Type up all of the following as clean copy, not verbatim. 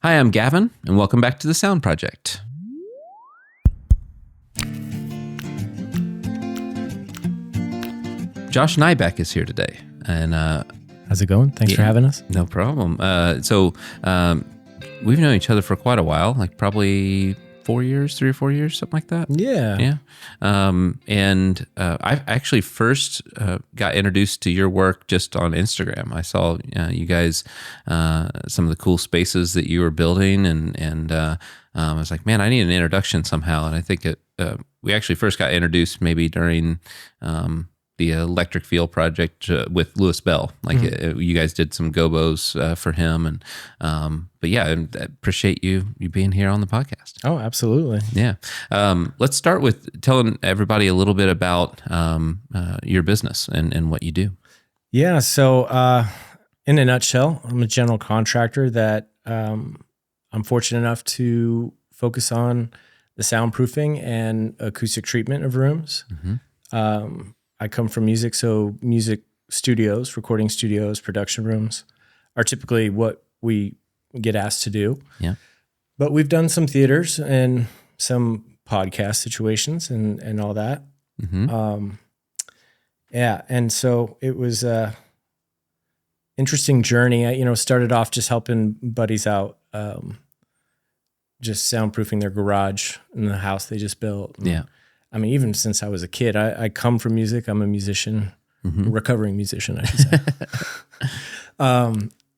Hi, I'm Gavin, and welcome back to the S.O.U.N.D Project. Josh Nyback is here today, and how's it going? Thanks for having us. No problem. We've known each other for quite a while, like probably 3 or 4 years, something like that. Yeah. I actually first got introduced to your work just on Instagram. I saw you guys, some of the cool spaces that you were building, and I was like, man, I need an introduction somehow. And I think we actually first got introduced maybe during the electric field project with Louis Bell. You guys did some gobos for him, and but yeah, I appreciate you being here on the podcast. Oh, absolutely. Yeah. Let's start with telling everybody a little bit about your business and what you do. Yeah. So in a nutshell, I'm a general contractor that I'm fortunate enough to focus on the soundproofing and acoustic treatment of rooms. Mm-hmm. I come from music, so music studios, recording studios, production rooms are typically what we get asked to do. Yeah. But we've done some theaters and some podcast situations and all that. Mm-hmm. And so it was a interesting journey. I started off just helping buddies out, just soundproofing their garage in the house they just built. Yeah. I mean, even since I was a kid, I come from music. I'm a musician, mm-hmm. recovering musician, I should say.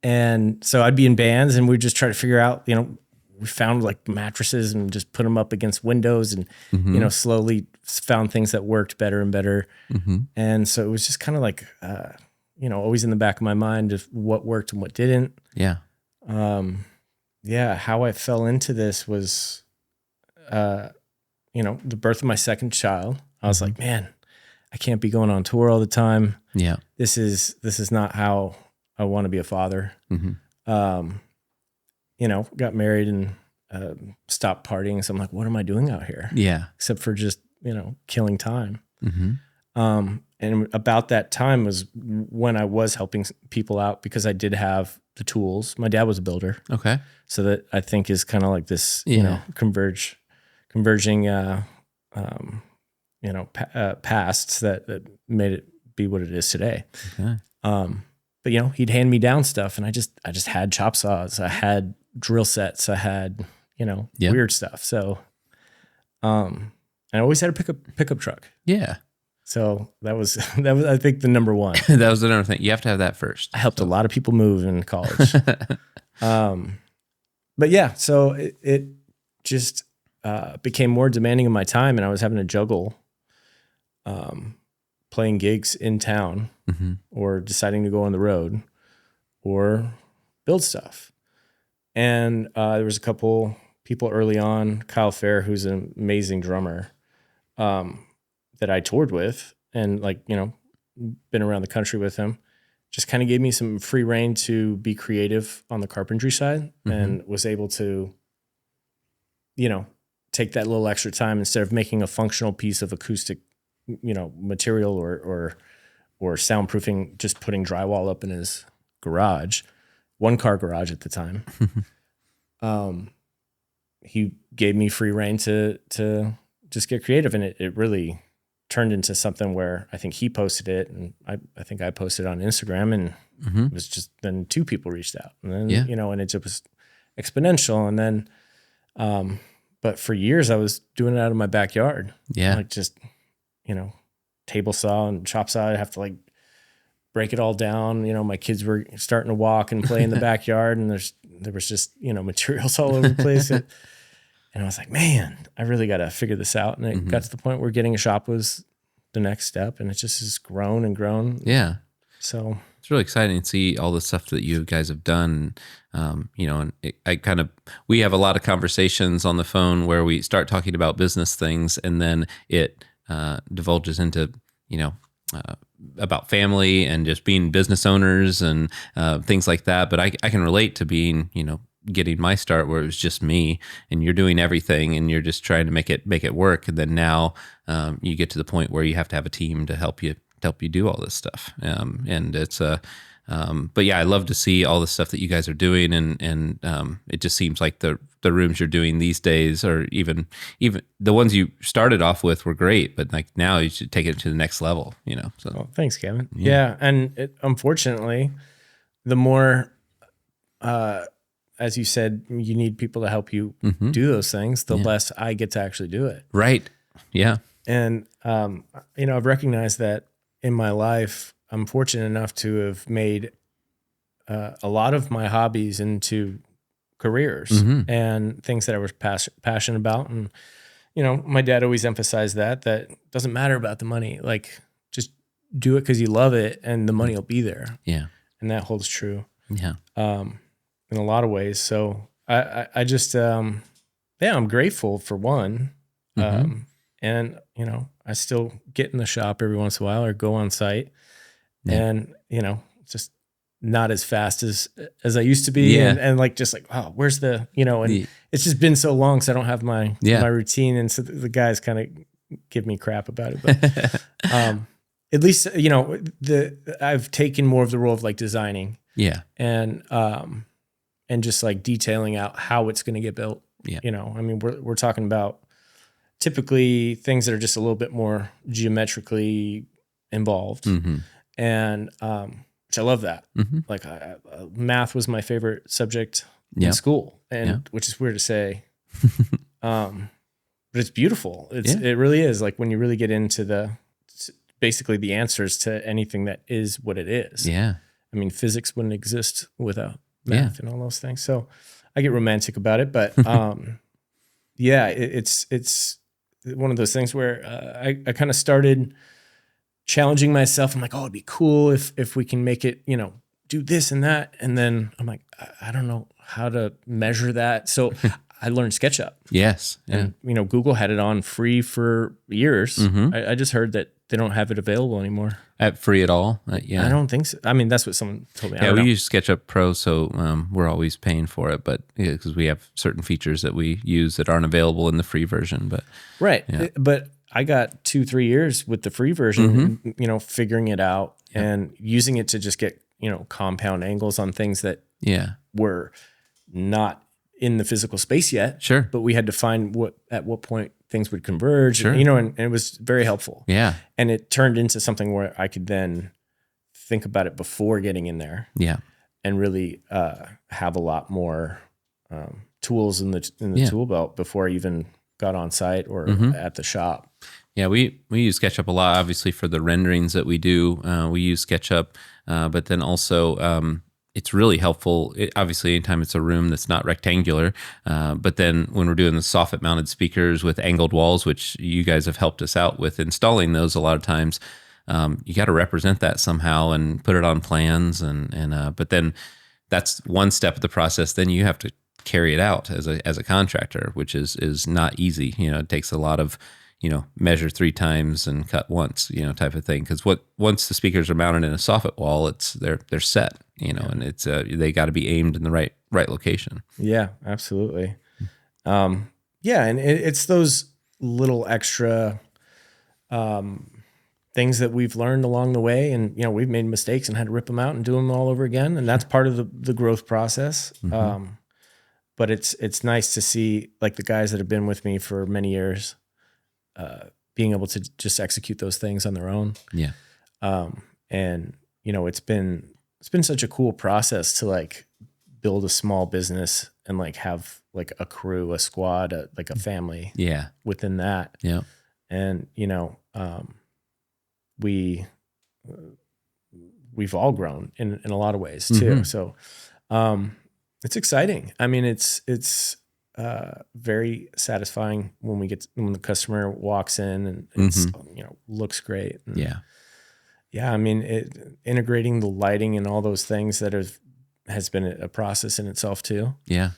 And so I'd be in bands and we'd just try to figure out, we found like mattresses and just put them up against windows and, mm-hmm. Slowly found things that worked better and better. Mm-hmm. And so it was just kind of like, always in the back of my mind of what worked and what didn't. Yeah. How I fell into this was, the birth of my second child. I was like, man, I can't be going on tour all the time. Yeah. This is not how I want to be a father. Mm-hmm. Got married and stopped partying. So I'm like, what am I doing out here? Yeah. Except for just, killing time. Mm-hmm. And about that time was when I was helping people out because I did have the tools. My dad was a builder. Okay. So that I think is kind of like this, converging, pasts that made it be what it is today. Okay. But he'd hand me down stuff, and I just had chop saws, I had drill sets, I had weird stuff. So, I always had a pickup truck. Yeah. So that was I think the number one. That was the number thing. You have to have that first. I helped a lot of people move in college. But yeah, so it just became more demanding of my time, and I was having to juggle playing gigs in town, mm-hmm. or deciding to go on the road or build stuff. And there was a couple people early on, Kyle Fair, who's an amazing drummer, that I toured with and been around the country with him, just kind of gave me some free reign to be creative on the carpentry side, mm-hmm. and was able to, take that little extra time instead of making a functional piece of acoustic, material or soundproofing, just putting drywall up in his garage, 1-car garage at the time. He gave me free reign to just get creative. And it really turned into something where I think he posted it, and I think I posted it on Instagram, and mm-hmm. it was just, then 2 people reached out, and then, and it just was exponential. And then, but for years I was doing it out of my backyard. Yeah. Like just, table saw and chop saw. I'd have to break it all down. My kids were starting to walk and play in the backyard, and there was just, materials all over the place. And I was like, man, I really got to figure this out. And it mm-hmm. got to the point where getting a shop was the next step, and it just has grown and grown. Yeah. So it's really exciting to see all the stuff that you guys have done. And we have a lot of conversations on the phone where we start talking about business things, and then it divulges into, about family and just being business owners and things like that. But I can relate to being, getting my start where it was just me, and you're doing everything and you're just trying to make it work. And then now you get to the point where you have to have a team to help you do all this stuff. And it's But yeah, I love to see all the stuff that you guys are doing, and it just seems like the rooms you're doing these days, or even the ones you started off with were great, but like now you should take it to the next level, you know? So Well, thanks, Gavin. Yeah. And unfortunately, the more, as you said, you need people to help you do those things, the less I get to actually do it. right. Yeah. And, I've recognized that in my life, I'm fortunate enough to have made a lot of my hobbies into careers and things that I was passionate about. And, my dad always emphasized that doesn't matter about the money. Like, just do it because you love it and the money will be there. Yeah. And that holds true. Yeah. In a lot of ways. So I just, I'm grateful for one. And, I still get in the shop every once in a while or go on site and, just not as fast as I used to be. Yeah. And like, just like, oh, where's the, and it's just been so long. So I don't have my routine. And so the guys kind of give me crap about it, but, at least, I've taken more of the role of like designing and just like detailing out how it's going to get built. Yeah. I mean, we're talking about typically things that are just a little bit more geometrically involved. And, which I love that. Like math was my favorite subject in school, and which is weird to say. But it's beautiful. It really is. Like when you really get into basically the answers to anything that is what it is. Yeah. I mean, physics wouldn't exist without math and all those things. So I get romantic about it, but it's one of those things where I kind of started challenging myself. I'm like, oh, it'd be cool if we can make it, do this and that. And then I'm like, I don't know how to measure that. So I learned SketchUp. Yes. And, Google had it on free for years. I just heard that they don't have it available anymore. At free at all? Yeah. I don't think so. I mean, that's what someone told me. Yeah, we use SketchUp Pro, so we're always paying for it, but because we have certain features that we use that aren't available in the free version. But right. Yeah. But I got 2-3 years with the free version, figuring it out and using it to just get, compound angles on things that were not in the physical space yet. Sure. But we had to find at what point things would converge, sure. and it was very helpful. Yeah. And it turned into something where I could then think about it before getting in there. Yeah. And really have a lot more tools in the tool belt before I even got on site or at the shop. Yeah, we use SketchUp a lot, obviously, for the renderings that we do. We use SketchUp, but then also it's really helpful, obviously, anytime it's a room that's not rectangular. But then when we're doing the soffit-mounted speakers with angled walls, which you guys have helped us out with installing those a lot of times, you got to represent that somehow and put it on plans. But then that's one step of the process. Then you have to carry it out as a contractor, which is not easy. It takes a lot of measure 3 times and cut once, type of thing. Because once the speakers are mounted in a soffit wall, they're set, and it's they got to be aimed in the right location. Yeah, absolutely. And it's those little extra things that we've learned along the way, and we've made mistakes and had to rip them out and do them all over again, and that's part of the growth process. But it's nice to see like the guys that have been with me for many years. Being able to just execute those things on their own. Yeah. And it's been such a cool process to like build a small business and like have like a crew, a squad, like a family. Yeah. Within that. Yeah. And we've all grown in a lot of ways too. So it's exciting. I mean, it's very satisfying when the customer walks in and it's looks great. And I mean, integrating the lighting and all those things that has been a process in itself too. Yeah.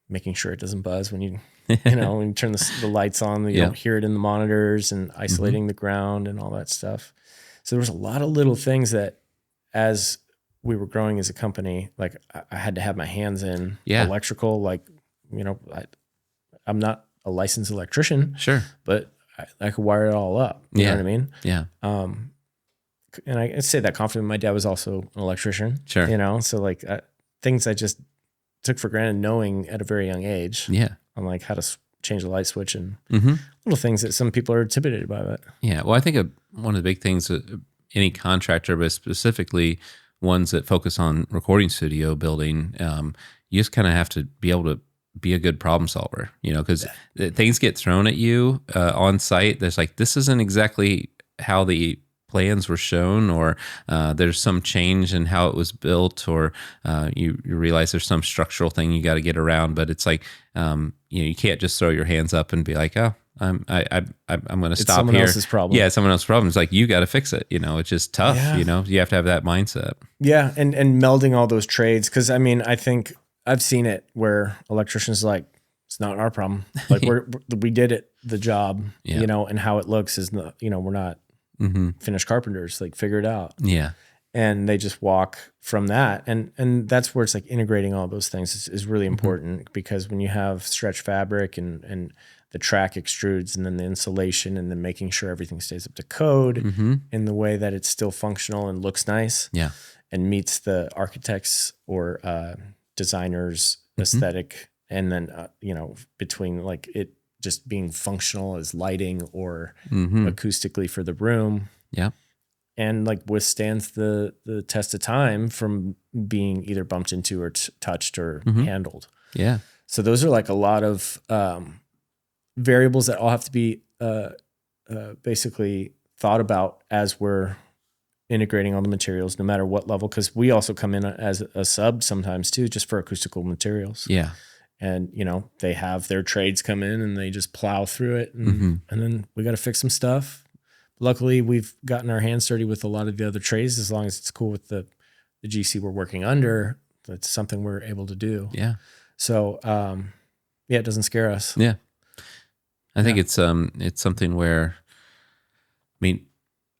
Making sure it doesn't buzz when you when you turn the lights on, you don't hear it in the monitors, and isolating the ground and all that stuff. So there was a lot of little things that as we were growing as a company, like I had to have my hands in electrical, like, I'm not a licensed electrician, sure, but I could wire it all up. You know what I mean? Yeah. and I say that confidently. My dad was also an electrician, Sure. you know, so like things I just took for granted knowing at a very young age. Yeah. On like how to change the light switch and little things that some people are intimidated by that. Yeah. Well, I think one of the big things that any contractor, but specifically ones that focus on recording studio building, you just kind of have to be able to be a good problem solver, you know, because things get thrown at you on site. There's like, this isn't exactly how the plans were shown, or there's some change in how it was built, or you realize there's some structural thing you got to get around. But it's like, you can't just throw your hands up and be like, oh, I'm going to stop someone here. else's problem. Yeah, someone else's problem. It's like, you got to fix it. You know, it's just tough. Yeah. You know, you have to have that mindset. Yeah, and melding all those trades, because I mean, I think I've seen it where electricians are like, it's not our problem. Like we did it, the job, you know, and how it looks is not, you know, we're not finished carpenters. Like figure it out. Yeah. And they just walk from that, and that's where it's like integrating all those things is really important, because when you have stretch fabric and the track extrudes and then the insulation and then making sure everything stays up to code in the way that it's still functional and looks nice, and meets the architect's or designer's aesthetic, and then you know, between like it just being functional as lighting or acoustically for the room. Yeah. And like withstands the test of time from being either bumped into or touched or handled. Yeah. So those are like a lot of variables that all have to be basically thought about as we're integrating all the materials, no matter what level. Because we also come in as a sub sometimes too, just for acoustical materials. Yeah. And you know, they have their trades come in and they just plow through it, and then we got to fix some stuff. Luckily, we've gotten our hands dirty with a lot of the other trades. As long as it's cool with the GC we're working under, that's something we're able to do. Yeah. So, yeah, it doesn't scare us. Yeah. I think it's something where, I mean,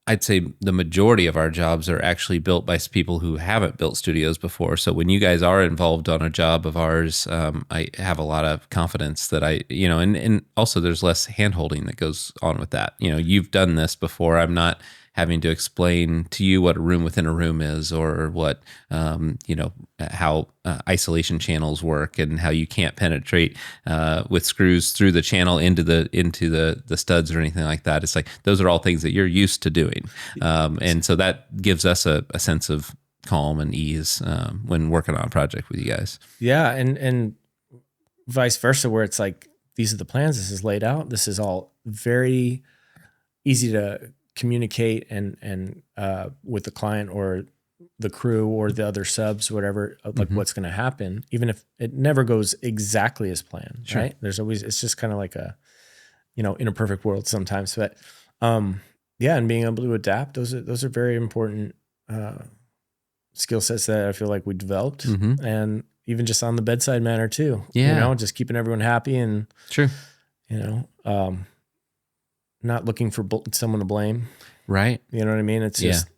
I'd say the majority of our jobs are actually built by people who haven't built studios before. So when you guys are involved on a job of ours, I have a lot of confidence that and also there's less hand-holding that goes on with that. You know, you've done this before. I'm not having to explain to you what a room within a room is, or what, how isolation channels work, and how you can't penetrate with screws through the channel into the studs or anything like that. It's like, those are all things that you're used to doing. And so that gives us a sense of calm and ease when working on a project with you guys. Yeah. And vice versa, where it's like, these are the plans, this is laid out, this is all very easy to communicate and with the client or the crew or the other subs, whatever, like what's going to happen, even if it never goes exactly as planned, right? There's always, it's just kind of like a, you know, in a perfect world sometimes, but yeah. And being able to adapt, those are very important skill sets that I feel like we developed, and even just on the bedside manner too, you know, just keeping everyone happy and you know, not looking for someone to blame. Right. You know what I mean? It's just,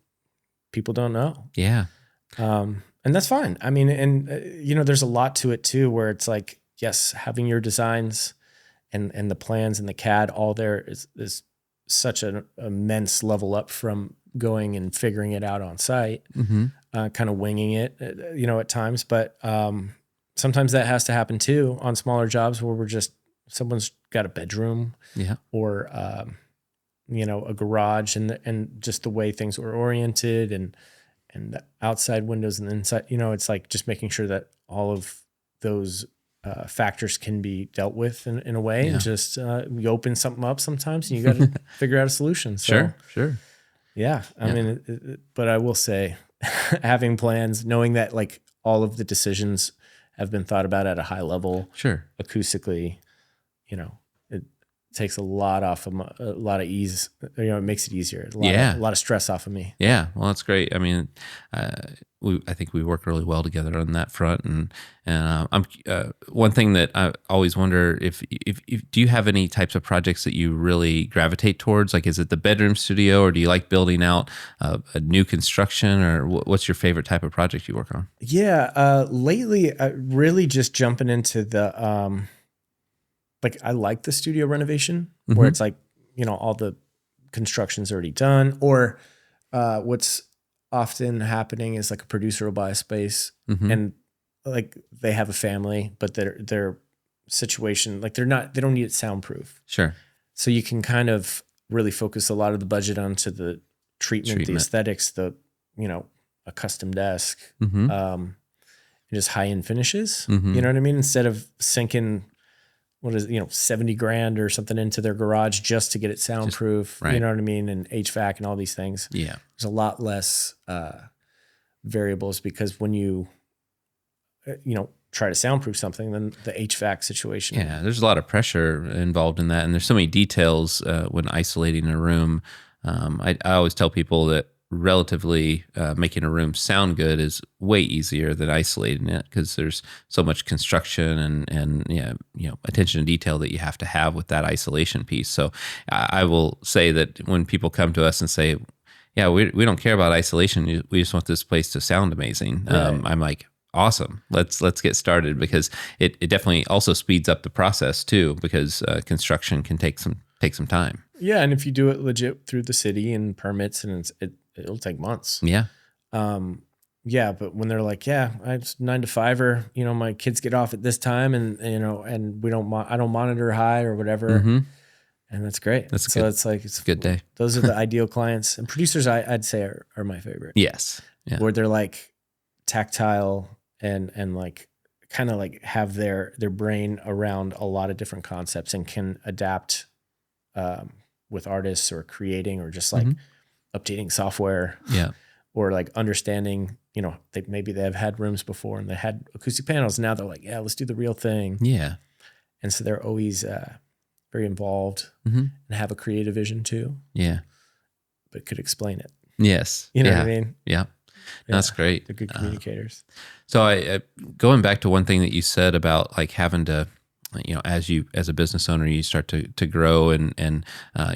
people don't know. Yeah. And that's fine. I mean, and you know, there's a lot to it too, where it's like, yes, having your designs and the plans and the CAD all there is such an immense level up from going and figuring it out on site, kind of winging it, you know, at times. But sometimes that has to happen too on smaller jobs where someone's got a bedroom, or you know, a garage, and just the way things were oriented, and the outside windows and the inside, you know, it's like just making sure that all of those factors can be dealt with in a way, and just you open something up sometimes and you got to figure out a solution. So, Sure. Yeah. I mean, but I will say having plans, knowing that like all of the decisions have been thought about at a high level, acoustically, you know, it takes a lot off of a lot of ease. You know, it makes it easier. A lot of stress off of me. Yeah. Well, that's great. I mean, I think we work really well together on that front. And I'm one thing that I always wonder if do you have any types of projects that you really gravitate towards? Like, is it the bedroom studio, or do you like building out a new construction, or what's your favorite type of project you work on? Yeah. Lately, really just jumping into the, like I like the studio renovation where it's like, you know, all the construction's already done, or what's often happening is like a producer will buy a space and like they have a family, but their situation, like they don't need it soundproof. Sure. So you can kind of really focus a lot of the budget onto the treatment. The aesthetics, a custom desk, just high end finishes. You know what I mean? Instead of sinking, 70 grand or something into their garage just to get it soundproof, you know what I mean? And HVAC and all these things. Yeah. There's a lot less variables because when you try to soundprove something, then the HVAC situation. Yeah, there's a lot of pressure involved in that. And there's so many details when isolating a room. I always tell people that relatively making a room sound good is way easier than isolating it because there's so much construction and attention to detail that you have to have with that isolation piece. So I will say that when people come to us and say, yeah, we don't care about isolation, we just want this place to sound amazing. Right. I'm like, awesome. Let's get started because it definitely also speeds up the process too because construction can take some time. Yeah, and if you do it legit through the city and permits, and it'll take months. Yeah. Yeah, but when they're like, yeah, it's 9 to 5, or my kids get off at this time, and and I don't monitor high or whatever, and that's great. That's so good. It's like it's a good day. Those are the ideal clients and producers. I'd say are my favorite. Yes. Yeah. Where they're like tactile and like kind of like have their brain around a lot of different concepts and can adapt with artists or creating or just like updating software. Yeah. Or like understanding, maybe they have had rooms before and they had acoustic panels. Now they're like, yeah, let's do the real thing. Yeah. And so they're always very involved and have a creative vision too. Yeah. But could explain it. Yes. You know what I mean? Yeah. That's great. They're good communicators. So I going back to one thing that you said about like having to, as a business owner, you start to grow and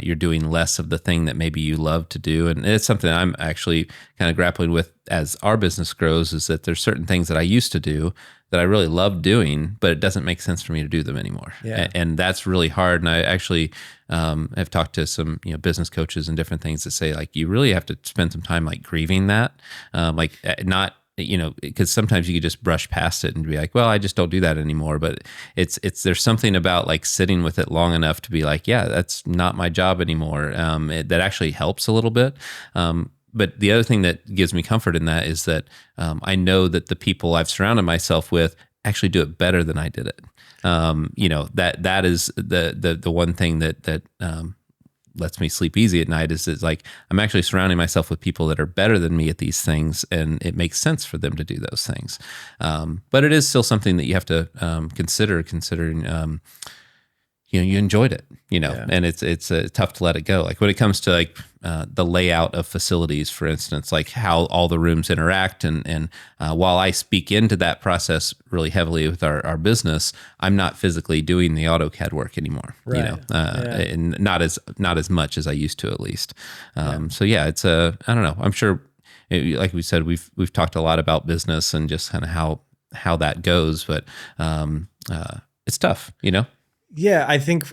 you're doing less of the thing that maybe you love to do. And it's something I'm actually kind of grappling with as our business grows, is that there's certain things that I used to do that I really love doing, but it doesn't make sense for me to do them anymore. Yeah. And that's really hard. And I actually have talked to some business coaches and different things that say like you really have to spend some time like grieving that, not. Because sometimes you could just brush past it and be like, well, I just don't do that anymore. But there's something about like sitting with it long enough to be like, yeah, that's not my job anymore. That actually helps a little bit. But the other thing that gives me comfort in that is that I know that the people I've surrounded myself with actually do it better than I did it. That is the one thing that lets me sleep easy at night is like I'm actually surrounding myself with people that are better than me at these things, and it makes sense for them to do those things. But it is still something that you have to considering you enjoyed it, and it's tough to let it go. Like when it comes to like the layout of facilities, for instance, like how all the rooms interact, and while I speak into that process really heavily with our business, I'm not physically doing the AutoCAD work anymore, right. And not as much as I used to, at least. So yeah, it's I don't know. I'm sure, like we said, we've talked a lot about business and just kind of how that goes, but it's tough, Yeah, I think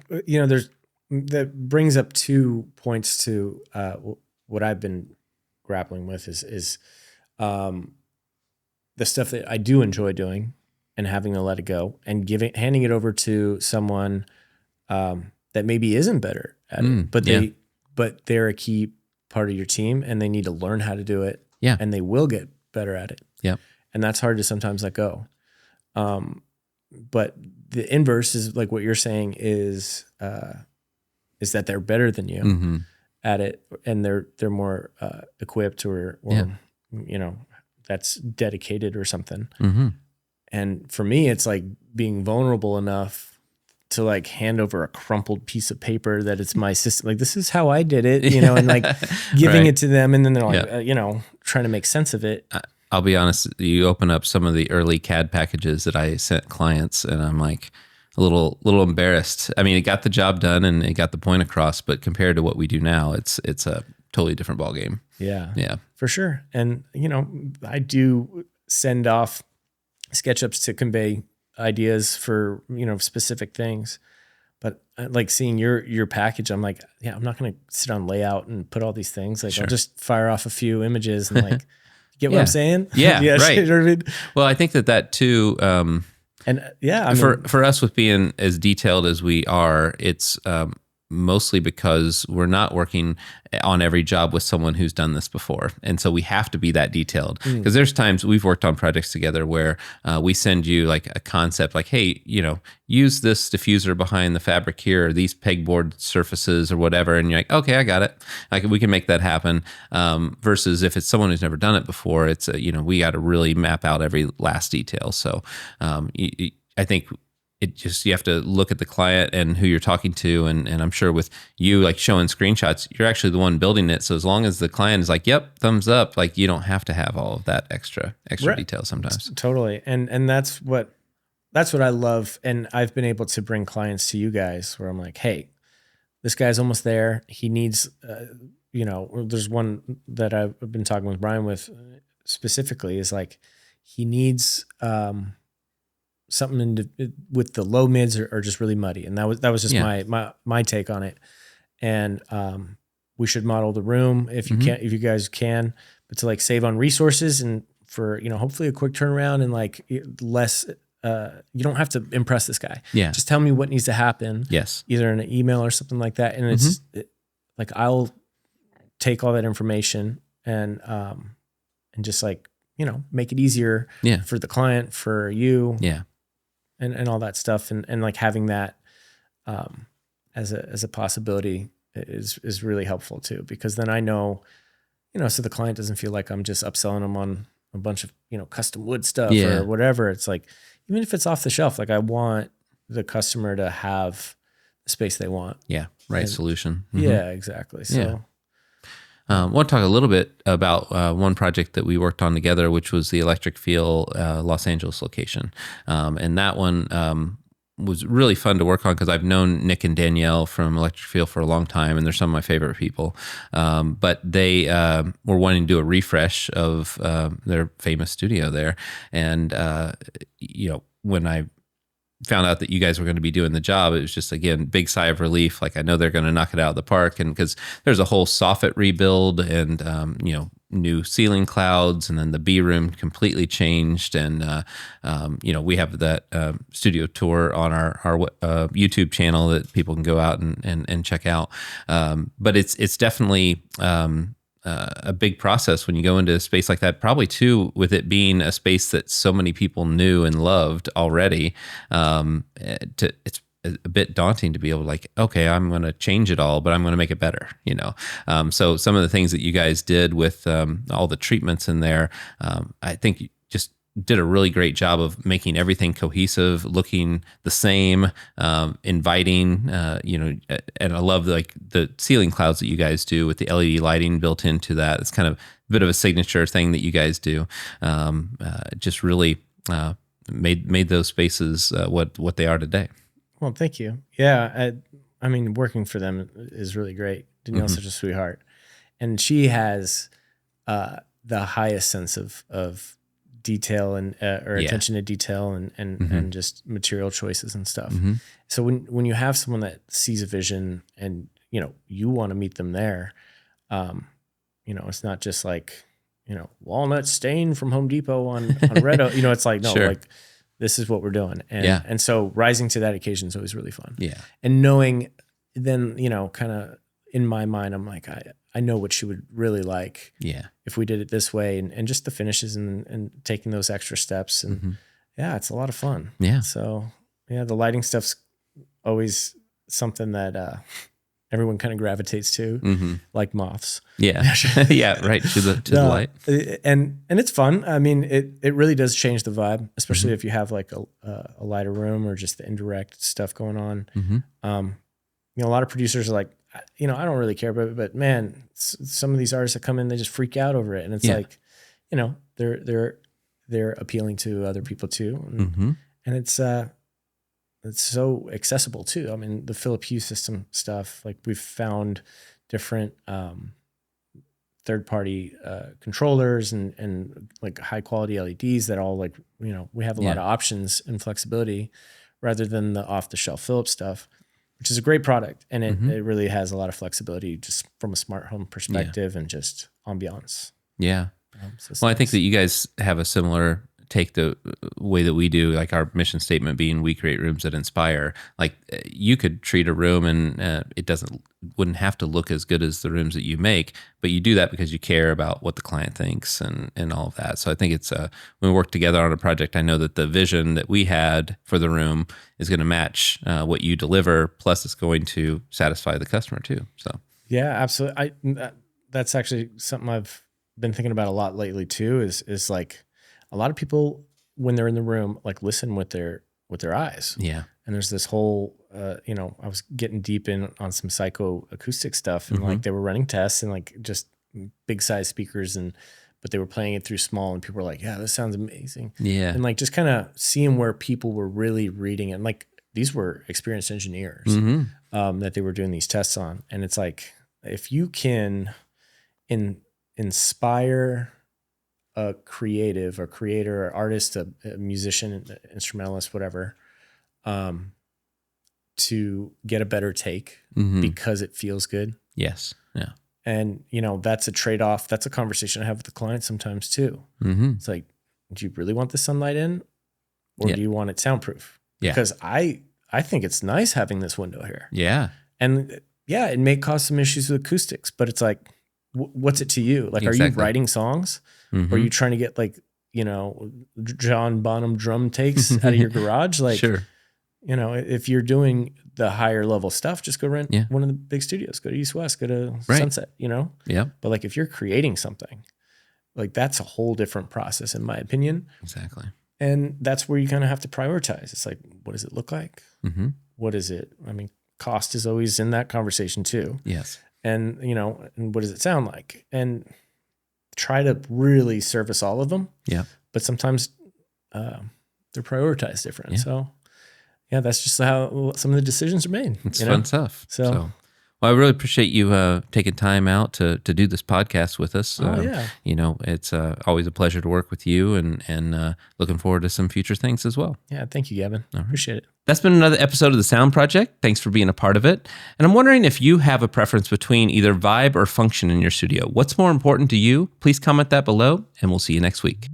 that brings up 2 points to what I've been grappling with is the stuff that I do enjoy doing and having to let it go and handing it over to someone that maybe isn't better at it, but they're a key part of your team and they need to learn how to do it. Yeah, and they will get better at it. Yeah, and that's hard to sometimes let go. But the inverse is like what you're saying is that they're better than you at it, and they're more equipped or that's dedicated or something. And for me, it's like being vulnerable enough to like hand over a crumpled piece of paper that it's my system. Like, this is how I did it, and like giving it to them. And then they're like, trying to make sense of it. I'll be honest, you open up some of the early CAD packages that I sent clients and I'm like a little embarrassed. I mean, it got the job done and it got the point across, but compared to what we do now, it's a totally different ballgame. Yeah. Yeah. For sure. And, I do send off SketchUps to convey ideas for, specific things, But like seeing your package, I'm like, yeah, I'm not going to sit on layout and put all these things. Like Sure. I'll just fire off a few images and like, get what I'm Yeah. saying? Yeah, Yeah. right. You know what I mean? Well, I think that too, And yeah, I mean, for us with being as detailed as we are, it's mostly because we're not working on every job with someone who's done this before, and so we have to be that detailed. Because there's times we've worked on projects together where we send you like a concept, like, hey, use this diffuser behind the fabric here, or these pegboard surfaces, or whatever, and you're like, okay, I got it. We can make that happen. Versus if it's someone who's never done it before, it's we got to really map out every last detail. So I think you have to look at the client and who you're talking to. And I'm sure with you like showing screenshots, you're actually the one building it. So as long as the client is like, yep, thumbs up, like you don't have to have all of that extra right. detail sometimes. Totally. And that's what I love. And I've been able to bring clients to you guys where I'm like, hey, this guy's almost there. He needs, there's one that I've been talking with Brian with specifically is like, he needs, something with the low mids are just really muddy. And that was just my take on it. And, we should model the room if you guys can, but to like save on resources and for, hopefully a quick turnaround and like less, you don't have to impress this guy. Yeah. Just tell me what needs to happen. Yes. Either in an email or something like that. And it's like, I'll take all that information and just like, make it easier for the client, for you. Yeah. And all that stuff. And like having that, as a possibility is really helpful too, because then I know, so the client doesn't feel like I'm just upselling them on a bunch of, custom wood stuff or whatever. It's like, even if it's off the shelf, like I want the customer to have the space they want. Yeah. Right. Solution. Yeah, exactly. So I want to talk a little bit about one project that we worked on together, which was the Electric Feel Los Angeles location. And that one was really fun to work on because I've known Nick and Danielle from Electric Feel for a long time, and they're some of my favorite people. But they were wanting to do a refresh of their famous studio there. And, when I found out that you guys were going to be doing the job, it was just, again, big sigh of relief. Like, I know they're going to knock it out of the park. And because there's a whole soffit rebuild and, new ceiling clouds, and then the B room completely changed. And, we have that studio tour on our YouTube channel that people can go out and check out. But it's definitely, a big process when you go into a space like that, probably too, with it being a space that so many people knew and loved already. It's a bit daunting to be able to like, okay, I'm going to change it all, but I'm going to make it better, So some of the things that you guys did with all the treatments in there, I think you just did a really great job of making everything cohesive, looking the same, inviting, and I love the ceiling clouds that you guys do with the LED lighting built into that. It's kind of a bit of a signature thing that you guys do. Just really made those spaces what they are today. Well, thank you. Yeah. I mean, working for them is really great. Danielle's such a sweetheart, and she has the highest sense of detail and attention to detail and just material choices and stuff. So when you have someone that sees a vision and you want to meet them there, it's not just like walnut stain from Home Depot on red oak. It's like no, like this is what we're doing. And so rising to that occasion is always really fun. Yeah, and knowing then kind of in my mind, I'm like I know what she would really like. Yeah. If we did it this way and just the finishes and taking those extra steps. And it's a lot of fun. Yeah. So the lighting stuff's always something that everyone kind of gravitates to, like moths. Yeah. Yeah. Right. To the light. And it's fun. I mean, it really does change the vibe, especially if you have like a lighter room or just the indirect stuff going on. A lot of producers are like, I don't really care, but man, some of these artists that come in, they just freak out over it. And it's like, they're appealing to other people too. And it's so accessible too. I mean, the Philip Hue system stuff, like we've found different, third-party controllers and like high quality LEDs that all like, we have a lot of options and flexibility rather than the off the shelf Philips stuff. which is a great product. And it really has a lot of flexibility just from a smart home perspective and just ambiance. Yeah. So Well, I think that you guys have a similar take the way that we do, like our mission statement being we create rooms that inspire. Like you could treat a room and it wouldn't have to look as good as the rooms that you make, but you do that because you care about what the client thinks and all of that. So I think it's when we work together on a project, I know that the vision that we had for the room is going to match what you deliver, plus it's going to satisfy the customer too. So yeah, absolutely. That's actually something I've been thinking about a lot lately too, is like a lot of people when they're in the room, like listen with their eyes. Yeah. And there's this whole, I was getting deep in on some acoustic stuff and like they were running tests and like just big size speakers but they were playing it through small and people were like, yeah, this sounds amazing. Yeah. And like just kind of seeing where people were really reading it. And like these were experienced engineers that they were doing these tests on. And it's like, if you can inspire a creative or creator or artist, a musician, instrumentalist, whatever, to get a better take because it feels good. Yes. Yeah. And, that's a trade-off. That's a conversation I have with the client sometimes too. It's like, do you really want the sunlight in or do you want it soundproof? Yeah. Because I think it's nice having this window here. Yeah. And yeah, it may cause some issues with acoustics, but it's like, what's it to you? Like, Exactly. Are you writing songs? Or are you trying to get like, John Bonham drum takes out of your garage? Like, sure. If you're doing the higher level stuff, just go rent one of the big studios, go to East West, go to Sunset, Yeah. But like if you're creating something, like that's a whole different process in my opinion. Exactly. And that's where you kind of have to prioritize. It's like, what does it look like? What is it? I mean, cost is always in that conversation too. Yes. And, and what does it sound like? And try to really service all of them. Yeah. But sometimes they're prioritized different. Yeah. So yeah, that's just how some of the decisions are made. It's fun stuff. So well, I really appreciate you taking time out to do this podcast with us. Yeah. It's always a pleasure to work with you and looking forward to some future things as well. Yeah. Thank you, Gavin. I appreciate it. That's been another episode of the S.O.U.N.D Project. Thanks for being a part of it. And I'm wondering if you have a preference between either vibe or function in your studio. What's more important to you? Please comment that below and we'll see you next week.